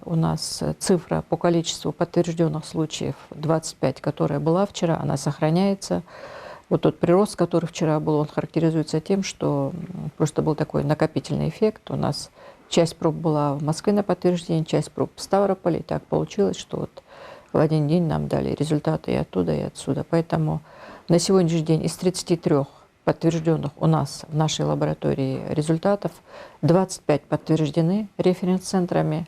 у нас цифра по количеству подтвержденных случаев 25, которая была вчера, она сохраняется. Вот тот прирост, который вчера был, он характеризуется тем, что просто был такой накопительный эффект. У нас часть проб была в Москве на подтверждение, часть проб в Ставрополе. И так получилось, что вот в один день нам дали результаты и оттуда, и отсюда. Поэтому на сегодняшний день из 33 подтвержденных у нас в нашей лаборатории результатов 25 подтверждены референс-центрами,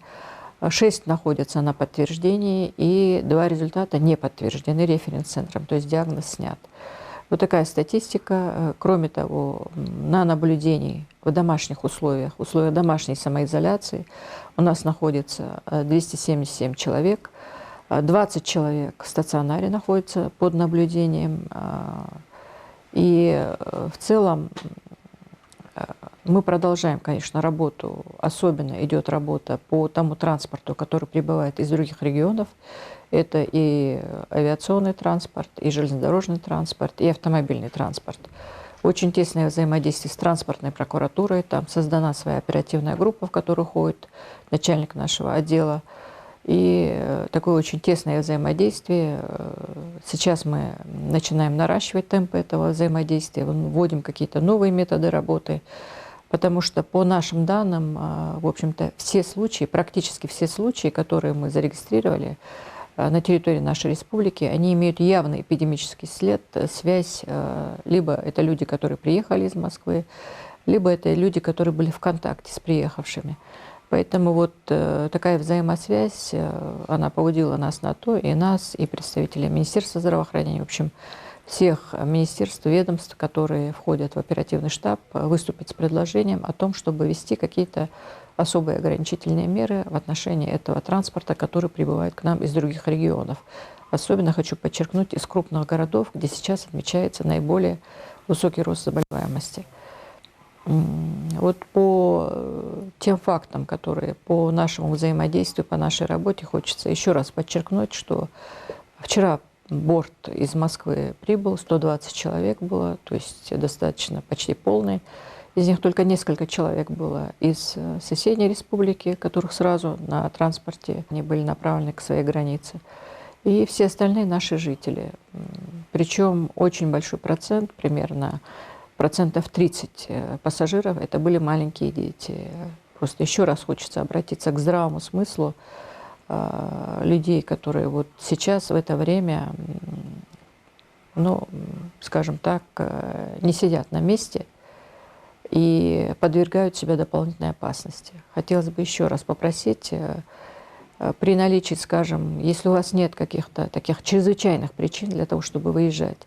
6 находятся на подтверждении, и 2 результата не подтверждены референс-центром, то есть диагноз снят. Вот такая статистика. Кроме того, на наблюдении в домашних условиях домашней самоизоляции у нас находится 277 человек, 20 человек в стационаре находятся под наблюдением. И в целом мы продолжаем, конечно, работу. Особенно идет работа по тому транспорту, который прибывает из других регионов. Это и авиационный транспорт, и железнодорожный транспорт, и автомобильный транспорт. Очень тесное взаимодействие с транспортной прокуратурой. Там создана своя оперативная группа, в которую ходит начальник нашего отдела. И такое очень тесное взаимодействие. Сейчас мы начинаем наращивать темпы этого взаимодействия, вводим какие-то новые методы работы, потому что по нашим данным, в общем-то, все случаи, практически все случаи, которые мы зарегистрировали на территории нашей республики, они имеют явный эпидемический след, связь. Либо это люди, которые приехали из Москвы, либо это люди, которые были в контакте с приехавшими. Поэтому вот такая взаимосвязь, она побудила нас на то, и нас, и представителей Министерства здравоохранения, в общем, всех министерств, ведомств, которые входят в оперативный штаб, выступить с предложением о том, чтобы ввести какие-то особые ограничительные меры в отношении этого транспорта, который прибывает к нам из других регионов. Особенно хочу подчеркнуть из крупных городов, где сейчас отмечается наиболее высокий рост заболеваемости. Вот по тем фактам, которые по нашему взаимодействию, по нашей работе, хочется еще раз подчеркнуть, что вчера борт из Москвы прибыл, 120 человек было, то есть достаточно почти полный. Из них только несколько человек было из соседней республики, которых сразу на транспорте они были направлены к своей границе. И все остальные наши жители. Причем очень большой процент, примерно процентов 30 пассажиров, это были маленькие дети. Просто еще раз хочется обратиться к здравому смыслу людей, которые вот сейчас, в это время, ну, скажем так, не сидят на месте и подвергают себя дополнительной опасности. Хотелось бы еще раз попросить, при наличии, скажем, если у вас нет каких-то таких чрезвычайных причин для того, чтобы выезжать,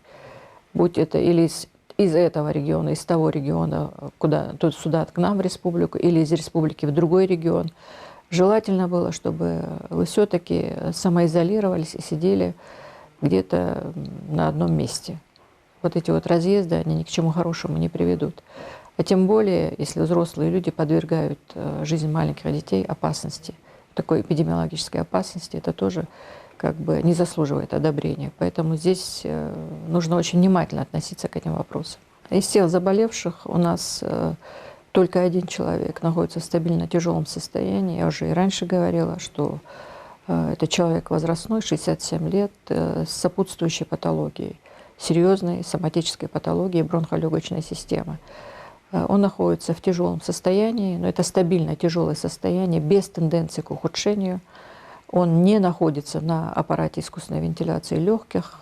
будь это или из этого региона, из того региона, куда тут сюда, к нам в республику, или из республики в другой регион, желательно было, чтобы вы все-таки самоизолировались и сидели где-то на одном месте. Вот эти вот разъезды, они ни к чему хорошему не приведут. А тем более, если взрослые люди подвергают жизнь маленьких детей опасности, такой эпидемиологической опасности, это тоже как бы не заслуживает одобрения. Поэтому здесь нужно очень внимательно относиться к этим вопросам. Из всех заболевших у нас только один человек находится в стабильно тяжелом состоянии. Я уже и раньше говорила, что это человек возрастной, 67 лет, с сопутствующей патологией, серьезной соматической патологией бронхолегочной системы. Он находится в тяжелом состоянии, но это стабильно тяжелое состояние, без тенденции к ухудшению. Он не находится на аппарате искусственной вентиляции легких.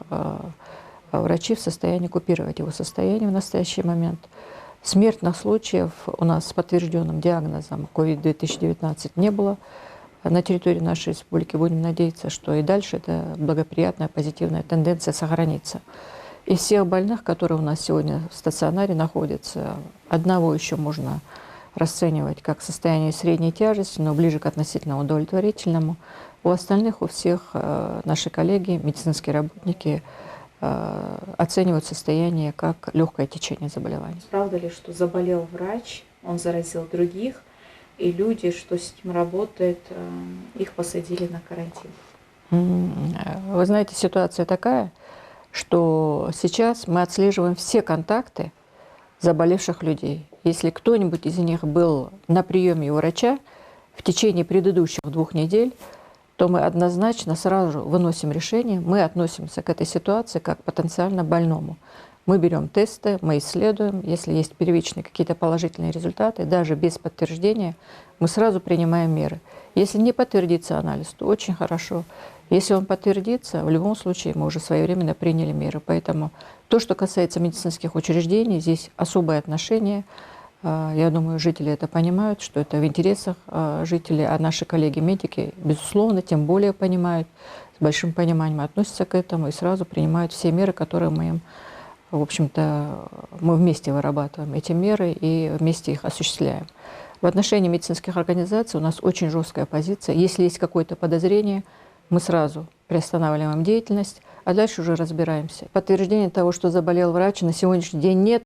Врачи в состоянии купировать его состояние в настоящий момент. Смертных случаев у нас с подтвержденным диагнозом COVID-2019 не было на территории нашей республики. Будем надеяться, что и дальше эта благоприятная, позитивная тенденция сохранится. Из всех больных, которые у нас сегодня в стационаре находятся, одного еще можно расценивать как состояние средней тяжести, но ближе к относительно удовлетворительному. У остальных, у всех наши коллеги, медицинские работники, оценивают состояние как легкое течение заболевания. Правда ли, что заболел врач, он заразил других, и люди, что с ним работают, их посадили на карантин? Вы знаете, ситуация такая, что сейчас мы отслеживаем все контакты заболевших людей. Если кто-нибудь из них был на приеме у врача, в течение предыдущих 2 недель, то мы однозначно сразу выносим решение, мы относимся к этой ситуации как к потенциально больному. Мы берем тесты, мы исследуем, если есть первичные какие-то положительные результаты, даже без подтверждения, мы сразу принимаем меры. Если не подтвердится анализ, то очень хорошо. Если он подтвердится, в любом случае мы уже своевременно приняли меры. Поэтому то, что касается медицинских учреждений, здесь особое отношение. Я думаю, жители это понимают, что это в интересах жителей, а наши коллеги-медики, безусловно, тем более понимают, с большим пониманием относятся к этому и сразу принимают все меры, которые мы им, в общем-то, мы вместе вырабатываем эти меры и вместе их осуществляем. В отношении медицинских организаций у нас очень жесткая позиция. Если есть какое-то подозрение, мы сразу приостанавливаем деятельность, а дальше уже разбираемся. Подтверждения того, что заболел врач, на сегодняшний день нет.